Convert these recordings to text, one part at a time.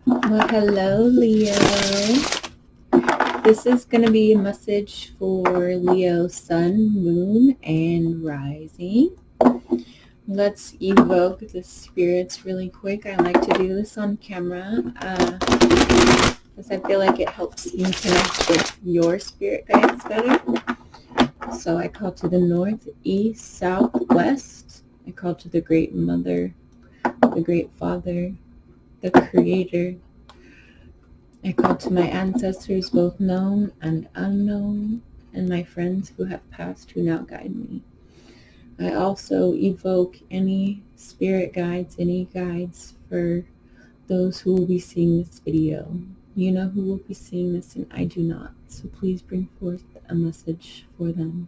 Well, hello, Leo. This is going to be a message for Leo, Sun, Moon, and Rising. Let's evoke the spirits really quick. I like to do this on camera because I feel like it helps you connect with your spirit guides better. So I call to the north, east, south, west. I call to the Great Mother, the Great Father, the Creator. I call to my ancestors, both known and unknown, and my friends who have passed who now guide me. I also evoke any spirit guides, any guides for those who will be seeing this video. You know who will be seeing this and I do not, so please bring forth a message for them.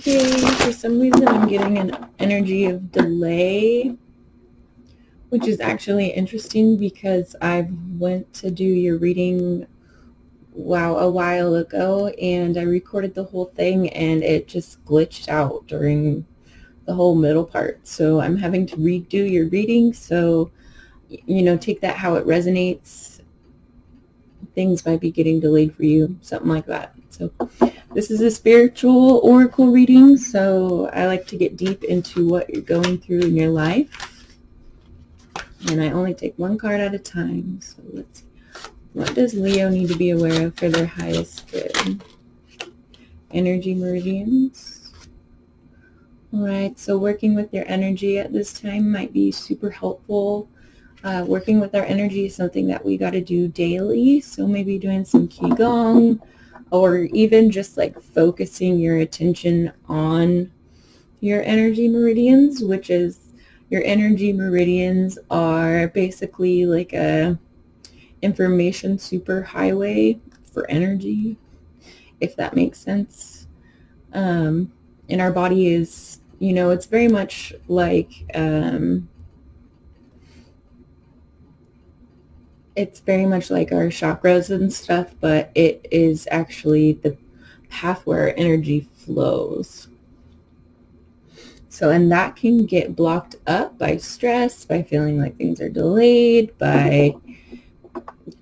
Okay, for some reason I'm getting an energy of delay, which is actually interesting because I went to do your reading a while ago and I recorded the whole thing and it just glitched out during the whole middle part. So I'm having to redo your reading. So, take that how it resonates. Things might be getting delayed for you, something like that. So this is a spiritual oracle reading. So I like to get deep into what you're going through in your life. And I only take one card at a time. So let's see. What does Leo need to be aware of for their highest good? Energy meridians. All right, so working with your energy at this time might be super helpful. Working with our energy is something that we got to do daily. So maybe doing some Qigong or even just like focusing your attention on your energy meridians, which is your energy meridians are basically like a information superhighway for energy, if that makes sense. And our body is, it's very much like our chakras and stuff, but it is actually the path where energy flows. So, and that can get blocked up by stress, by feeling like things are delayed, by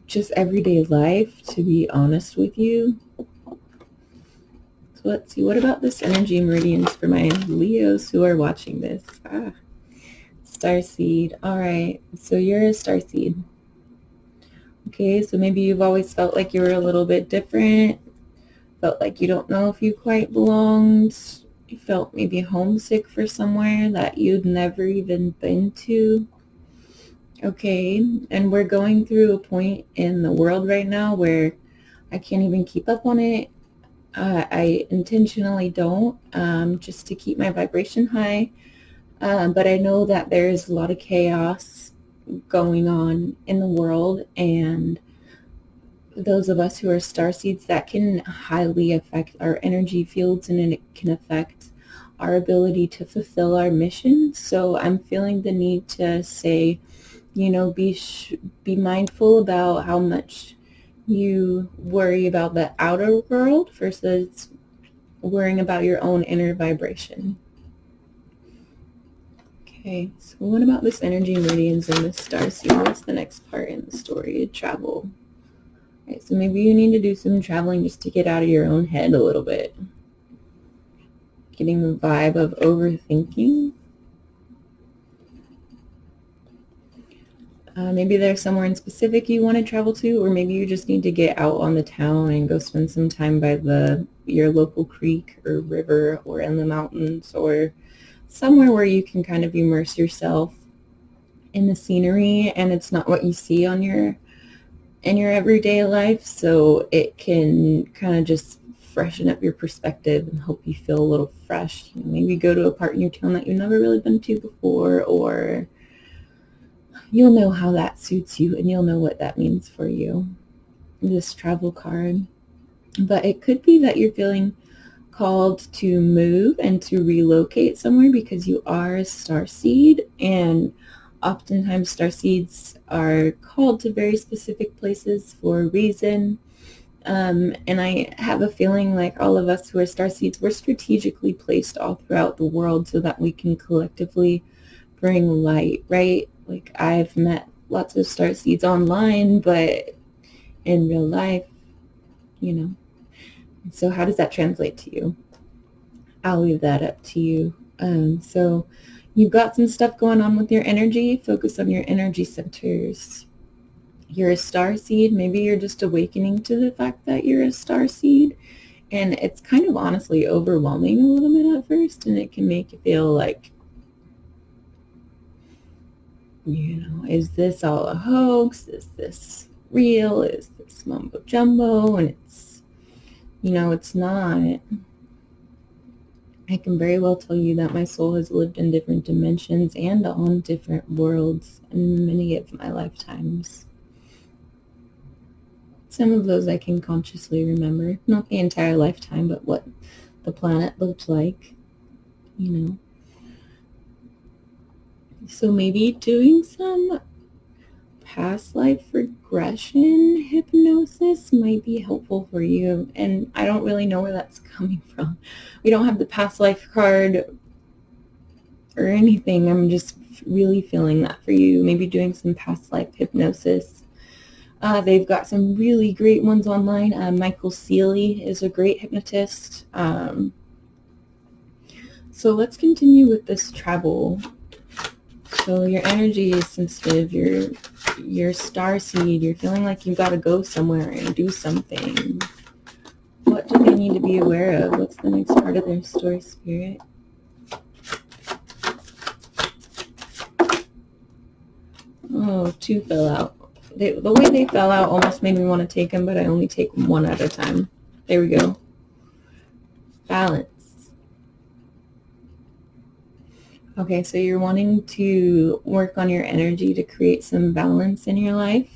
just everyday life, to be honest with you. So let's see, what about this energy meridians for my Leos who are watching this? Starseed. All right, so you're a starseed. Okay, so maybe you've always felt like you were a little bit different, felt like you don't know if you quite belonged, you felt maybe homesick for somewhere that you'd never even been to. Okay, and we're going through a point in the world right now where I can't even keep up on it. I intentionally don't, just to keep my vibration high. But I know that there's a lot of chaos going on in the world, and those of us who are starseeds, that can highly affect our energy fields, and it can affect our ability to fulfill our mission. So I'm feeling the need to say, be mindful about how much you worry about the outer world versus worrying about your own inner vibration. Okay, so what about this energy meridians and this starseed? What's the next part in the story? Travel. Okay, so maybe you need to do some traveling just to get out of your own head a little bit. Getting the vibe of overthinking. Maybe there's somewhere in specific you want to travel to, or maybe you just need to get out on the town and go spend some time by your local creek or river or in the mountains or somewhere where you can kind of immerse yourself in the scenery, and it's not what you see in your everyday life, so it can kind of just freshen up your perspective and help you feel a little fresh. Maybe go to a part in your town that you've never really been to before, or you'll know how that suits you and you'll know what that means for you, this travel card. But it could be that you're feeling called to move and to relocate somewhere because you are a starseed, and oftentimes starseeds are called to very specific places for a reason. And I have a feeling like all of us who are starseeds, we're strategically placed all throughout the world so that we can collectively bring light, right? Like I've met lots of starseeds online, but in real life, you know. So how does that translate to you? I'll leave that up to you. So you've got some stuff going on with your energy. Focus on your energy centers. You're a starseed. Maybe you're just awakening to the fact that you're a starseed. And it's kind of honestly overwhelming a little bit at first. And it can make you feel like, is this all a hoax? Is this real? Is this mumbo jumbo? And it's, it's not. I can very well tell you that my soul has lived in different dimensions and on different worlds in many of my lifetimes. Some of those I can consciously remember. Not the entire lifetime, but what the planet looked like, So maybe doing some past life regression hypnosis might be helpful for you. And I don't really know where that's coming from. We don't have the past life card or anything. I'm just really feeling that for you. Maybe doing some past life hypnosis. They've got some really great ones online. Michael Seeley is a great hypnotist. So let's continue with this travel. So your energy is sensitive. You're starseed. You're feeling like you've got to go somewhere and do something. What do they need to be aware of? What's the next part of their story, Spirit? Oh, 2 fell out. The way they fell out almost made me want to take them, but I only take them one at a time. There we go. Balance. Okay, so you're wanting to work on your energy to create some balance in your life.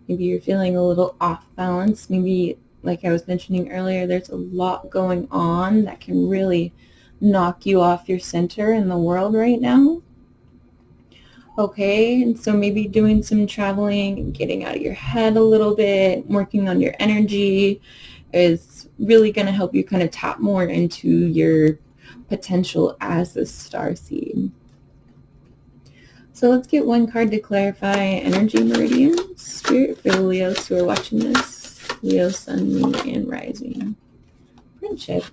Maybe you're feeling a little off balance. Maybe, like I was mentioning earlier, there's a lot going on that can really knock you off your center in the world right now. Okay, and so maybe doing some traveling and getting out of your head a little bit, working on your energy is really going to help you kind of tap more into your potential as a starseed. So let's get one card to clarify energy meridians. Spirit for the Leos who are watching this. Leo, Sun, Moon, and Rising. Friendship.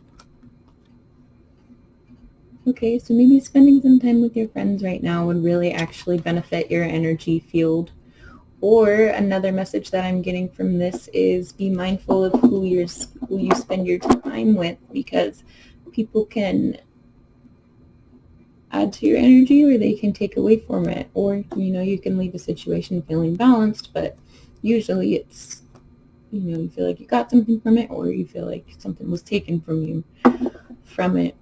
Okay, so maybe spending some time with your friends right now would really actually benefit your energy field. Or another message that I'm getting from this is be mindful of who you spend your time with, because people can add to your energy or they can take away from it. Or, you can leave a situation feeling balanced, but usually it's, you feel like you got something from it or you feel like something was taken from you from it.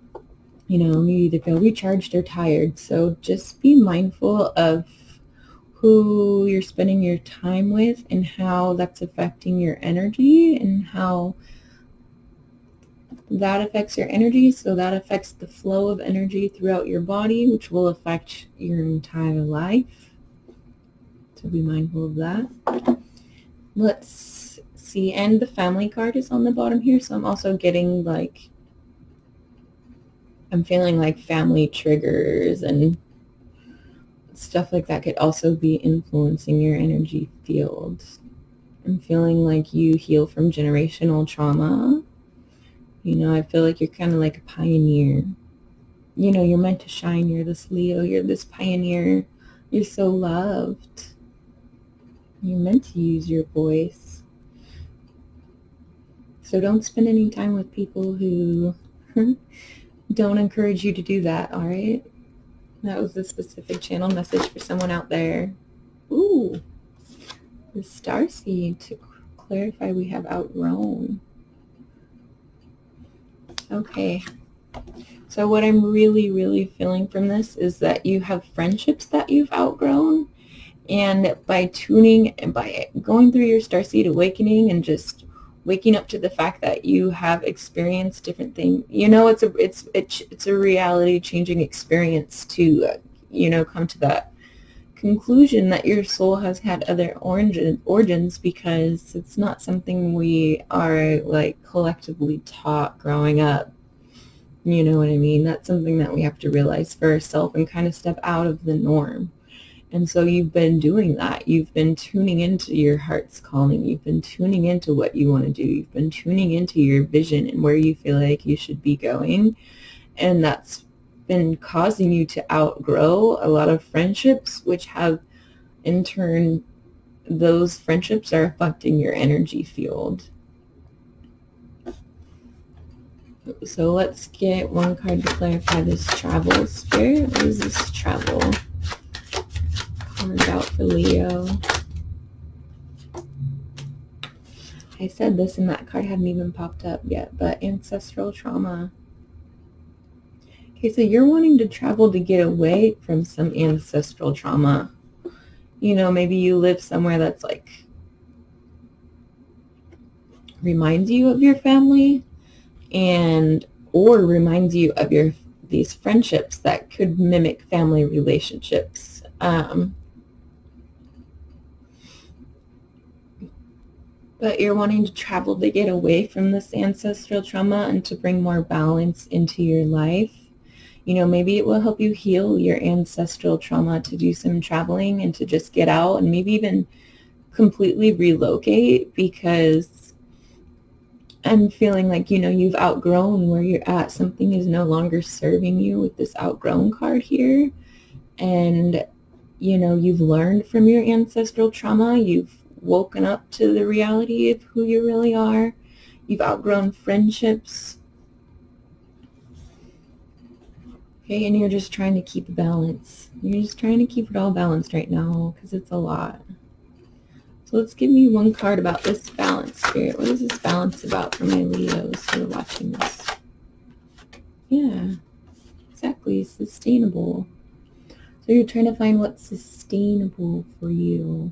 You either feel recharged or tired. So just be mindful of who you're spending your time with and how that's affecting your energy and how that affects your energy. So that affects the flow of energy throughout your body, which will affect your entire life. So be mindful of that. Let's see. And the family card is on the bottom here. So I'm also getting I'm feeling like family triggers and stuff like that could also be influencing your energy field. I'm feeling like you heal from generational trauma. I feel like you're kind of like a pioneer. You're meant to shine. You're this Leo. You're this pioneer. You're so loved. You're meant to use your voice. So don't spend any time with people who don't encourage you to do that, all right? That was a specific channel message for someone out there. Ooh, the Starseed. To clarify, we have outgrown. Okay. So what I'm really, really feeling from this is that you have friendships that you've outgrown. And by tuning and by going through your Starseed awakening and just waking up to the fact that you have experienced different things, it's a reality changing experience to, come to that conclusion that your soul has had other origins, because it's not something we are like collectively taught growing up. You know what I mean? That's something that we have to realize for ourselves and kind of step out of the norm. And so you've been doing that. You've been tuning into your heart's calling. You've been tuning into what you want to do. You've been tuning into your vision and where you feel like you should be going. And that's been causing you to outgrow a lot of friendships, which have in turn, those friendships are affecting your energy field. So let's get one card to clarify this travel, Spirit. What is this travel? Card out for Leo. I said this and that card hadn't even popped up yet, but ancestral trauma. Okay, so you're wanting to travel to get away from some ancestral trauma. You know, maybe you live somewhere that's like reminds you of your family, and or reminds you of these friendships that could mimic family relationships. But you're wanting to travel to get away from this ancestral trauma and to bring more balance into your life. You know, maybe it will help you heal your ancestral trauma to do some traveling and to just get out and maybe even completely relocate, because I'm feeling like, you know, you've outgrown where you're at. Something is no longer serving you with this outgrown card here. And, you know, you've learned from your ancestral trauma. You've woken up to the reality of who you really are. You've outgrown friendships. Okay, and you're just trying to keep balance. You're just trying to keep it all balanced right now because it's a lot. So let's give me one card about this balance, Spirit. What is this balance about for my Leos who are watching this? Yeah, exactly. Sustainable. So you're trying to find what's sustainable for you.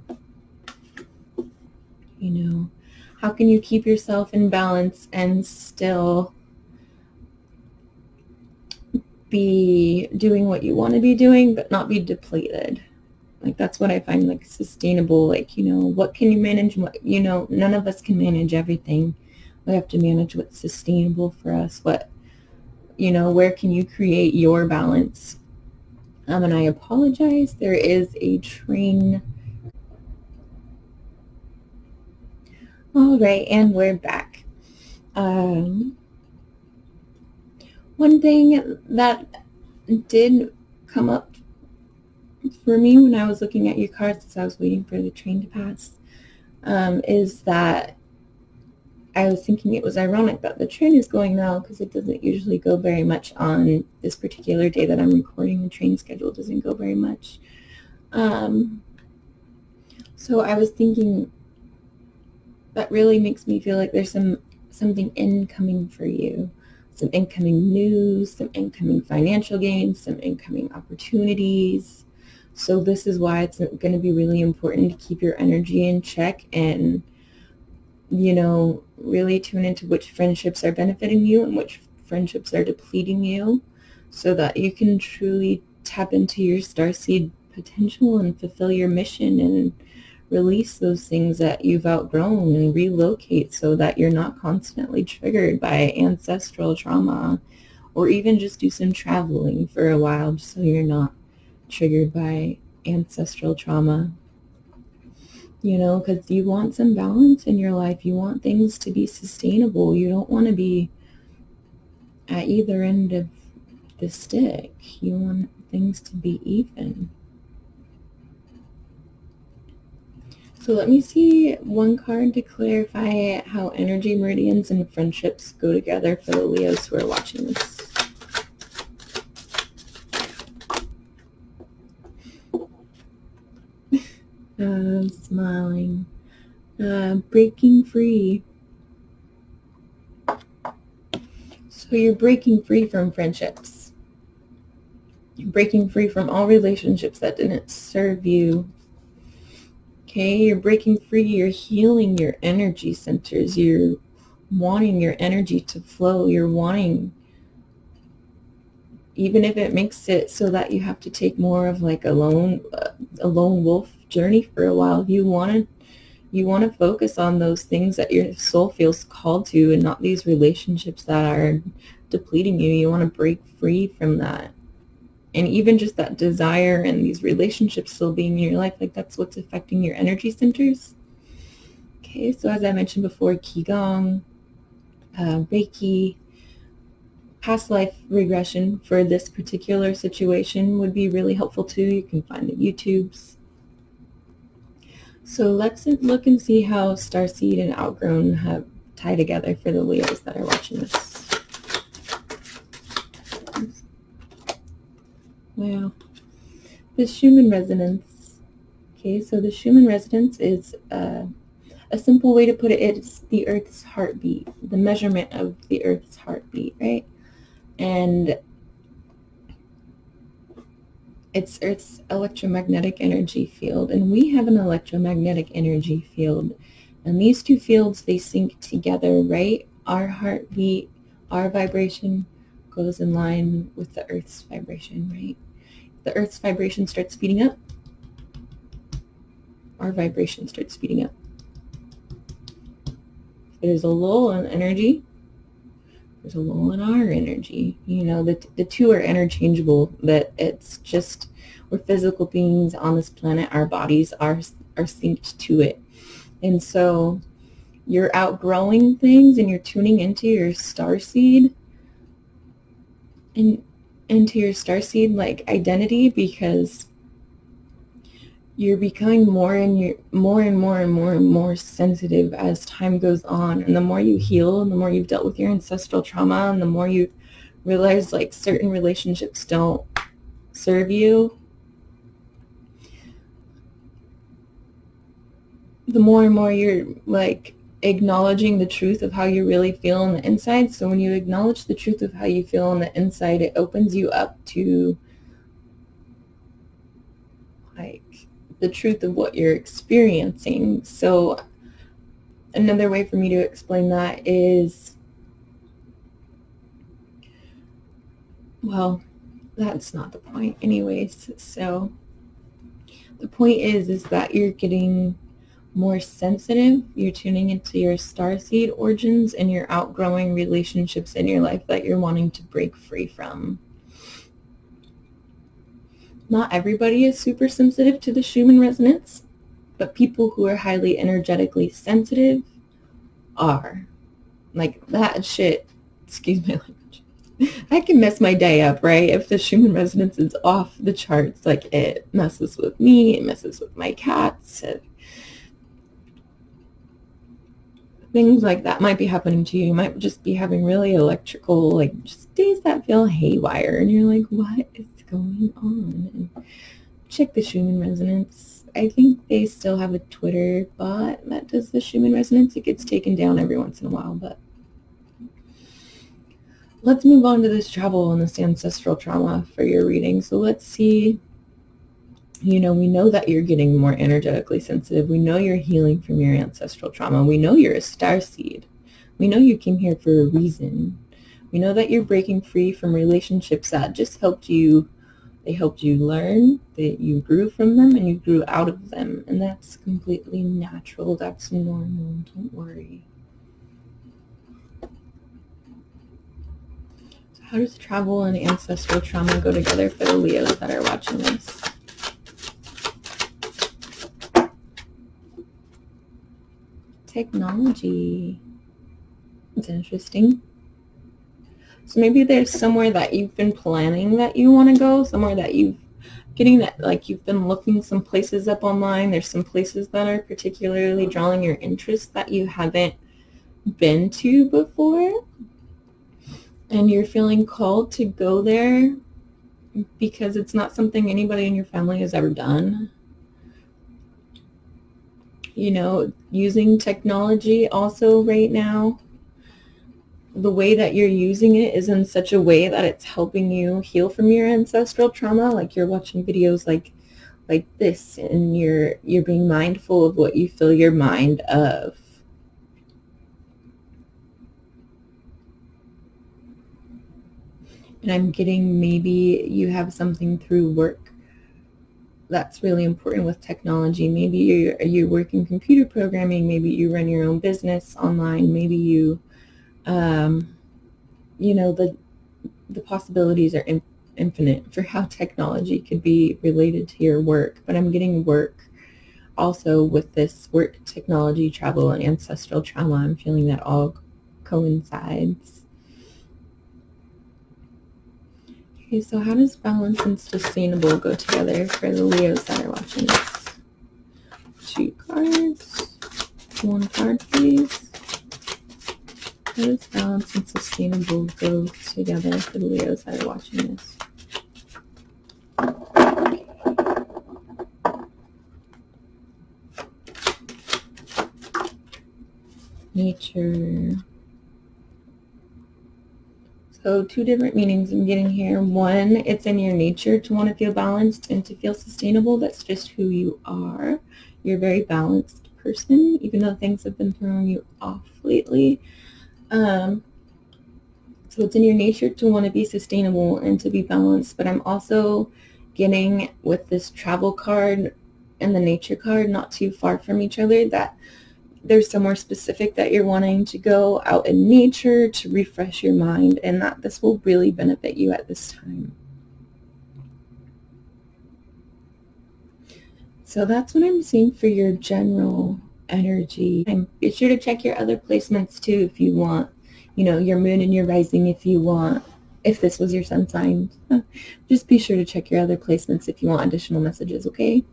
You know, how can you keep yourself in balance and still be doing what you want to be doing, but not be depleted? Like, that's what I find like sustainable. Like, you know, what can you manage? What, you know, none of us can manage everything. We have to manage what's sustainable for us. What, you know, where can you create your balance? And I apologize. There is a train. All right, and we're back. One thing that did come up for me when I was looking at your cards as I was waiting for the train to pass, is that I was thinking it was ironic that the train is going now, because it doesn't usually go very much on this particular day that I'm recording. The train schedule doesn't go very much. So I was thinking that really makes me feel like there's something incoming for you. Some incoming news, some incoming financial gains, some incoming opportunities. So this is why it's going to be really important to keep your energy in check and, you know, really tune into which friendships are benefiting you and which friendships are depleting you, so that you can truly tap into your starseed potential and fulfill your mission and release those things that you've outgrown and relocate, so that you're not constantly triggered by ancestral trauma, or even just do some traveling for a while just so you're not triggered by ancestral trauma. You know, because you want some balance in your life. You want things to be sustainable. You don't want to be at either end of the stick. You want things to be even. So let me see one card to clarify how energy meridians and friendships go together for the Leos who are watching this. Smiling. Breaking free. So you're breaking free from friendships. You're breaking free from all relationships that didn't serve you. Okay, you're breaking free, you're healing your energy centers, you're wanting your energy to flow, you're wanting even if it makes it so that you have to take more of like a lone wolf journey for a while, you want to focus on those things that your soul feels called to, and not these relationships that are depleting you. You want to break free from that. And even just that desire and these relationships still being in your life, like that's what's affecting your energy centers. Okay, so as I mentioned before, Qigong, Reiki, past life regression for this particular situation would be really helpful too. You can find the YouTubes. So let's look and see how Starseed and Outgrown have tie together for the Leos that are watching this. Wow. The Schumann Resonance. Okay, so the Schumann Resonance is a simple way to put it. It's the Earth's heartbeat, the measurement of the Earth's heartbeat, right? And it's Earth's electromagnetic energy field, and we have an electromagnetic energy field, and these two fields, they sync together, right? Our heartbeat, our vibration goes in line with the Earth's vibration, right? The Earth's vibration starts speeding up, our vibration starts speeding up. If there's a lull in energy, there's a lull in our energy. You know, the two are interchangeable, that it's just, we're physical beings on this planet. Our bodies are synced to it. And so you're outgrowing things and you're tuning into your starseed and into your starseed like identity, because you're becoming more and more sensitive as time goes on. And the more you heal, and the more you've dealt with your ancestral trauma, and the more you realize like certain relationships don't serve you, the more and more you're like acknowledging the truth of how you really feel on the inside. So when you acknowledge the truth of how you feel on the inside, it opens you up to like the truth of what you're experiencing. So another way for me to explain that is, well, that's not the point anyways. So the point is that you're getting more sensitive, you're tuning into your starseed origins, and you're outgrowing relationships in your life that you're wanting to break free from. Not everybody is super sensitive to the Schumann resonance, but people who are highly energetically sensitive are. Like that shit, excuse my language, that can mess my day up, right? If the Schumann resonance is off the charts, like it messes with me, it messes with my cats, things like that might be happening to you. You might just be having really electrical, like just days that feel haywire, and you're like, what is going on? And check the Schumann resonance. I think they still have a Twitter bot that does the Schumann resonance. It gets taken down every once in a while, but let's move on to this travel and this ancestral trauma for your reading. So let's see. You know, we know that you're getting more energetically sensitive. We know you're healing from your ancestral trauma. We know you're a starseed. We know you came here for a reason. We know that you're breaking free from relationships that just helped you. They helped you learn, that you grew from them, and you grew out of them. And that's completely natural. That's normal. Don't worry. So how does travel and ancestral trauma go together for the Leos that are watching this? Technology. It's interesting. So maybe there's somewhere that you've been planning that you want to go, somewhere that you've been looking some places up online. There's some places that are particularly drawing your interest that you haven't been to before, and you're feeling called to go there because it's not something anybody in your family has ever done. You know, using technology also right now, the way that you're using it is in such a way that it's helping you heal from your ancestral trauma. Like you're watching videos like this, and you're being mindful of what you fill your mind of. And I'm getting maybe you have something through work that's really important with technology. Maybe you're working computer programming, maybe you run your own business online, maybe you, the possibilities are infinite for how technology could be related to your work. But I'm getting work also with this work, technology, travel, and ancestral trauma. I'm feeling that all coincides. Okay, so how does balance and sustainable go together for the Leos that are watching this? 2 cards. 1 card, please. How does balance and sustainable go together for the Leos that are watching this? Nature. So 2 different meanings I'm getting here. 1, it's in your nature to want to feel balanced and to feel sustainable. That's just who you are. You're a very balanced person, even though things have been throwing you off lately. So it's in your nature to want to be sustainable and to be balanced. But I'm also getting, with this travel card and the nature card, not too far from each other, that there's somewhere specific that you're wanting to go out in nature to refresh your mind, and that this will really benefit you at this time. So that's what I'm seeing for your general energy. And be sure to check your other placements too if you want, your moon and your rising if you want, if this was your sun sign. Just be sure to check your other placements if you want additional messages, okay?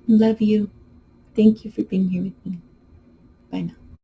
Love you. Thank you for being here with me. Bye now.